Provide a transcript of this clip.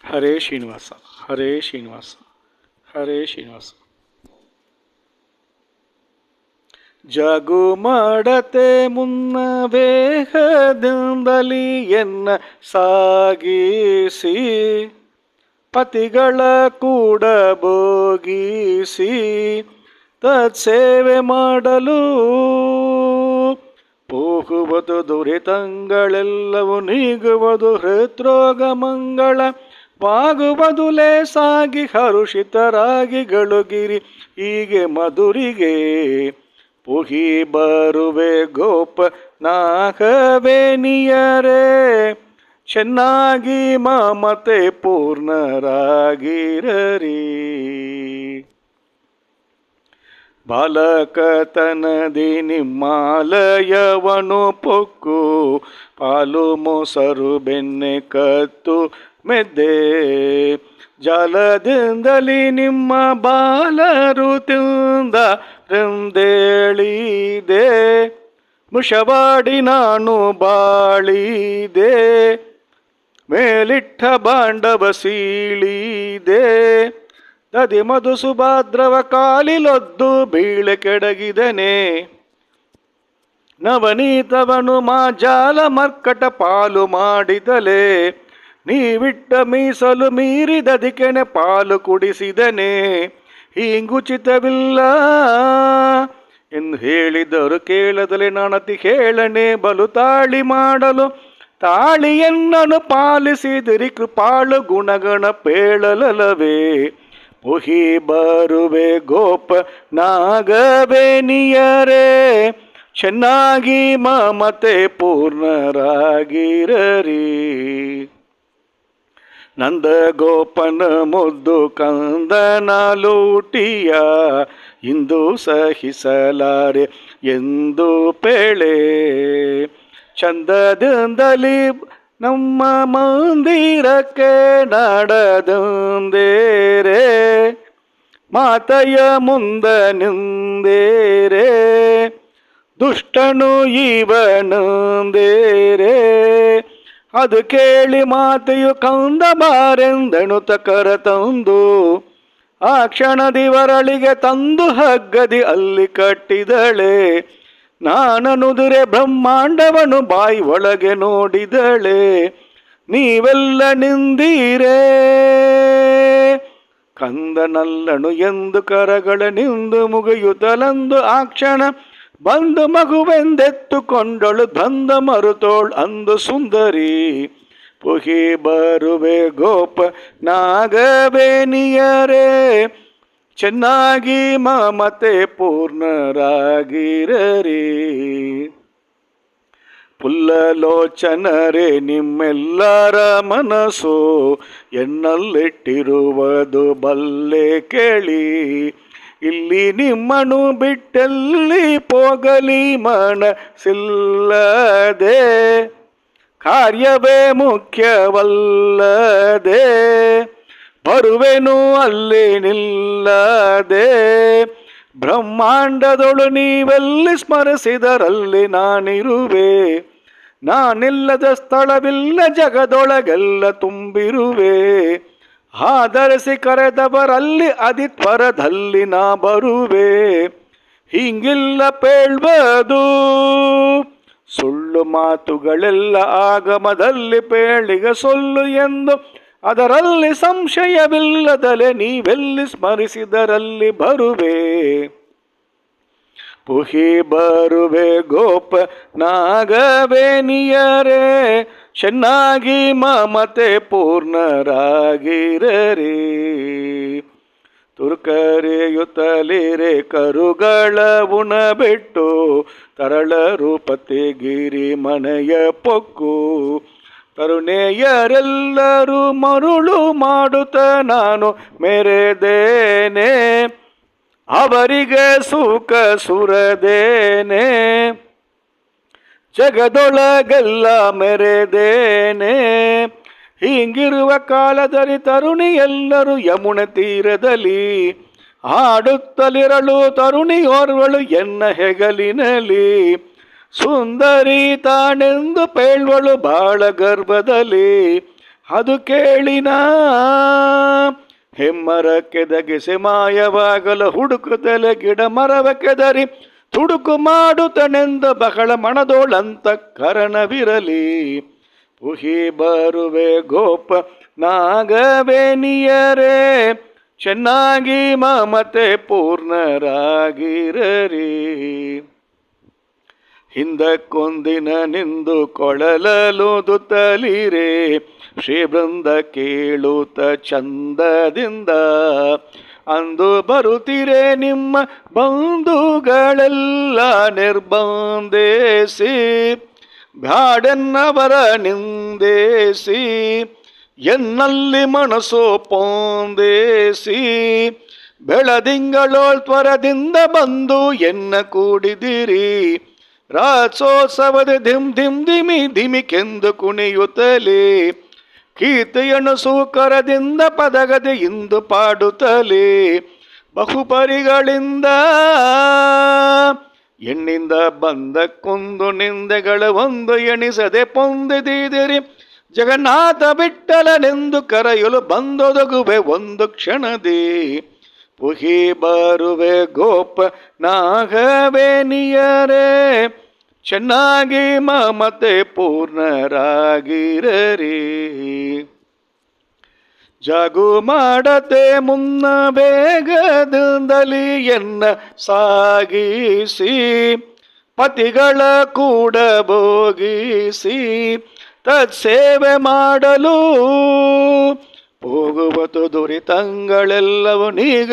ಹರೇ ಶ್ರೀನಿವಾಸ, ಹರೇ ಶ್ರೀನಿವಾಸ, ಹರೇ ಶ್ರೀನಿವಾಸ. ಜಾಗು ಮಾಡತೆ ಮುನ್ನ ವೇಗದಿಂದಲಿ ಎನ್ನ ಸಾಗಿಸಿ, ಪತಿಗಳ ಕೂಡ ಭೋಗಿಸಿ ತತ್ಸೇವೆ ಮಾಡಲು ಹೋಗುವುದು ದುರಿತಗಳೆಲ್ಲವೂ ನೀಗುವುದು ಹೃದ್ರೋಗ ಮಂಗಳ ವಾಗುವುದು ಲೇಸಾಗಿ ಹರುಷಿತರಾಗಿ ಗಳುಗಿರಿ ಹೀಗೆ ಮಧುರಿಗೆ ಪುಹಿ ಬರುವೆ ಗೋಪ ನಾಗವೇನಿಯರೇ ಚೆನ್ನಾಗಿ ಮಮತೆ ಪೂರ್ಣರಾಗಿರರಿ. ಬಾಲಕತನದಿ ನಿಮ್ಮಾಲಯವನು ಪೊಕ್ಕು ಪಾಲು ಮೊಸರು ಬೆಣ್ಣೆ ಕತ್ತು ಮೆದ್ದೆ ಜಾಲದಿಂದಲಿ ನಿಮ್ಮ ಬಾಲರು ತಿಂದ ರೆಂದೇಳಿದೆ ಮುಷವಾಡಿ ನಾನು ಬಾಳಿದೆ ಮೇಲಿಟ್ಟ ಬಾಂಡವ ಸೀಳಿದೆ ದದಿ ಮಧು ಸುಭಾದ್ರವ ಕಾಲಿಲೊದ್ದು ಬೀಳೆ ಕೆಡಗಿದನೆ ನವನೀತವನು ಮಾ ಜಾಲ ಮರ್ಕಟ ಪಾಲು ಮಾಡಿದಲೆ ನೀವಿಟ್ಟ ಮೀಸಲು ಮೀರಿದದಿಕೆನೆ ಪಾಲು ಕುಡಿಸಿದನೆ ಹೀಂಗುಚಿತವಿಲ್ಲ ಎಂದು ಹೇಳಿದರು ಕೇಳದಲೆ ನಾನತಿ ಹೇಳನೆ ಬಲು ತಾಳಿ ಮಾಡಲು ತಾಳಿಯನ್ನನು ಪಾಲಿಸಿದಿರಿ ಕೃಪಾಳು ಗುಣಗಣ ಪೇಳಲವೇ ಪುಹಿ ಬರುವೆ ಗೋಪ ನಾಗವೇನಿಯರೇ ಚೆನ್ನಾಗಿ ಮಮತೆ ಪೂರ್ಣರಾಗಿರರಿ. ನಂದ ಗೋಪನ ಮುದ್ದು ಕಂದನ ಲೂಟಿಯ ಇಂದು ಸಹಿಸಲಾರೆ ಎಂದು ಪೇಳೆ ಚಂದದಿಂದಲಿ ನಮ್ಮ ಮಂದಿರಕ್ಕೆ ನಡೆದಂದೇರೆ ಮಾತೆಯ ಮುಂದ ನಿಂದೇರೆ ದುಷ್ಟನು ಇವನಂದೇರೆ ಅದು ಕೇಳಿ ಮಾತೆಯು ಕಂದ ಬಾರೆಂದನು ತಕರ ತಂದು ಆ ಕ್ಷಣದಿವರಳಿಗೆ ತಂದು ಹಗ್ಗದಿ ಅಲ್ಲಿ ಕಟ್ಟಿದಳೆ ನಾನನುದುರೆ ಬ್ರಹ್ಮಾಂಡವನು ಬಾಯಿ ಒಳಗೆ ನೋಡಿದಳೆ ನೀವೆಲ್ಲ ನಿಂದೀರೇ ಕಂದನಲ್ಲನು ಎಂದು ಕರಗಳ ನಿಂದು ಮುಗಿಯುತ್ತಲಂದು ಆ ಕ್ಷಣ ಬಂದು ಮಗುವೆಂದೆತ್ತುಕೊಂಡಳು ಬಂದ ಮರುತೋಳ್ ಅಂದು ಸುಂದರಿ ಪುಹಿ ಬರುವೆ ಗೋಪ ನಾಗವೇನಿಯರೇ ಚೆನ್ನಾಗಿ ಮಮತೆ ಪೂರ್ಣರಾಗಿರರಿ. ಪುಲ್ಲಲೋಚನರೇ ನಿಮ್ಮೆಲ್ಲರ ಮನಸ್ಸು ಎನ್ನಲ್ಲಿಟ್ಟಿರುವುದು ಬಲ್ಲೆ ಕೇಳಿ ಇಲ್ಲಿ ನಿಮ್ಮನು ಬಿಟ್ಟೆಲ್ಲಿ ಪೋಗಲಿ ಮನಸ್ಸಿಲ್ಲದೆ ಕಾರ್ಯವೇ ಮುಖ್ಯವಲ್ಲದೆ ಬರುವೆನು ಅಲ್ಲಿ ನಿಲ್ಲದೆ ಬ್ರಹ್ಮಾಂಡದೊಳು ನೀವೆಲ್ಲಿ ಸ್ಮರಿಸಿದರಲ್ಲಿ ನಾನಿರುವೆ ನಾನಿಲ್ಲದ ಸ್ಥಳವಿಲ್ಲ ಜಗದೊಳಗೆಲ್ಲ ತುಂಬಿರುವೆ ಆಧರಿಸಿ ಕರೆದವರಲ್ಲಿ ಅದಿತ್ವರದಲ್ಲಿ ನಾ ಬರುವೆ ಹಿಂಗಿಲ್ಲ ಪೇಳ್ಬದು ಸುಳ್ಳು ಮಾತುಗಳೆಲ್ಲ ಆಗಮದಲ್ಲಿ ಪೇಳಿಗೆ ಸೊಲ್ಲು ಎಂದು ಅದರಲ್ಲಿ ಸಂಶಯವಿಲ್ಲದಲೆ ನೀವೆಲ್ಲಿ ಸ್ಮರಿಸಿದರಲ್ಲಿ ಬರುವೆ ಪುಹಿ ಬರುವೆ ಗೋಪ ನಾಗವೇನಿಯರೇ ಚೆನ್ನಾಗಿ ಮಮತೆ ಪೂರ್ಣರಾಗಿರರಿ. ತುರ್ಕರೆಯುತ್ತಲಿರೆ ಕರುಗಳ ಉಣಬಿಟ್ಟು ತರಳ ರೂಪತೆ ಗಿರಿ ಮನೆಯ ಪೊಕ್ಕು ತರುಣೆಯರೆಲ್ಲರೂ ಮರುಳು ಮಾಡುತ್ತ ನಾನು ಮೆರೆದೇನೆ ಅವರಿಗೆ ಸುಖ ಸುರದೇನೆ ಜಗದೊಳಗೆಲ್ಲ ಮೆರೆದೇನೆ ಹೀಗಿರುವ ಕಾಲದಲ್ಲಿ ತರುಣಿ ಎಲ್ಲರೂ ಯಮುನ ತೀರದಲ್ಲಿ ಆಡುತ್ತಲಿರಳು ತರುಣಿಯೋರ್ವಳು ಎನ್ನ ಹೆಗಲಿನಲ್ಲಿ ಸುಂದರಿ ತಾನೆಂದು ಪೇಳ್ವಳು ಬಾಳ ಗರ್ಭದಲ್ಲಿ. ಅದು ಕೇಳಿನ ಹೆಮ್ಮರಕ್ಕೆ ದಗಿಸಿ ಮಾಯವಾಗಲು ಹುಡುಕುತ್ತಲೆ ಗಿಡ ಮರವ ಕೆದರಿ ತುಡುಕು ಮಾಡುತ್ತನೆಂದ ಬಹಳ ಮಣದೋಳಂತ ಕರಣವಿರಲಿ. ಪುಹಿ ಬರುವೆ ಗೋಪ ನಾಗವೇನಿಯರೇ, ಚೆನ್ನಾಗಿ ಮಮತೆ ಪೂರ್ಣರಾಗಿರರಿ. ಹಿಂದಕ್ಕೊಂದಿನ ನಿಂದು ಕೊಳಲಲೂದುತ್ತಲಿರೆ, ಶ್ರೀಬೃಂದ ಕೇಳುತ್ತ ಚಂದದಿಂದ. ಅಂದು ಬರುತ್ತಿರೆ ನಿಮ್ಮ ಬಂಧುಗಳೆಲ್ಲ ನಿರ್ಬಂಧಿಸಿ, ಬ್ಯಾಡೆನ್ನವರ ನಿಂದೇಸಿ, ಎನ್ನಲ್ಲಿ ಮನಸ್ಸು ಪೊಂದೇಸಿ. ಬೆಳದಿಂಗಳೋಳ್ ತ್ವರದಿಂದ ಬಂದು ಎನ್ನ ಕೂಡಿದಿರಿ, ರಾತ್ಸೋತ್ಸವದ ಧಿಮ್ ಧಿಮ್ ಧಿಮಿ ಧಿಮಿಕೆಂದು ಕುಣಿಯುತ್ತಲೇ. ಕೀರ್ತಿಯನ್ನು ಸೂಕರದಿಂದ ಪದಗದೆ ಇಂದು ಪಾಡುತ್ತಲೇ. ಬಹುಪರಿಗಳಿಂದ ಎಣ್ಣಿಂದ ಬಂದ ಕುಂದು ನಿಂದೆಗಳ ಒಂದು ಎಣಿಸದೆ ಪೊಂದಿದಿರಿ. ಜಗನ್ನಾಥ ಬಿಟ್ಟಲನೆಂದು ಕರೆಯಲು ಬಂದೊದಗುವೆ ಒಂದು ಕ್ಷಣದಿ. ಪುಹಿ ಬರುವೆ ಗೋಪ ನಾಗವೇನಿಯರೇ, ಚೆನ್ನಾಗಿ ಮಮತೆ ಪೂರ್ಣರಾಗಿರರಿ. ಜಾಗು ಮಾಡತೆ ಮುನ್ನ ಬೇಗದಿಂದಲಿ ಎನ್ನ ಸಾಗಿಸಿ, ಪತಿಗಳ ಕೂಡ ಭೋಗಿಸಿ, ತತ್ಸೇವೆ ಮಾಡಲು ಹೋಗುವತು ದುರಿತಂಗಳೆಲ್ಲವೂ ನೀಗ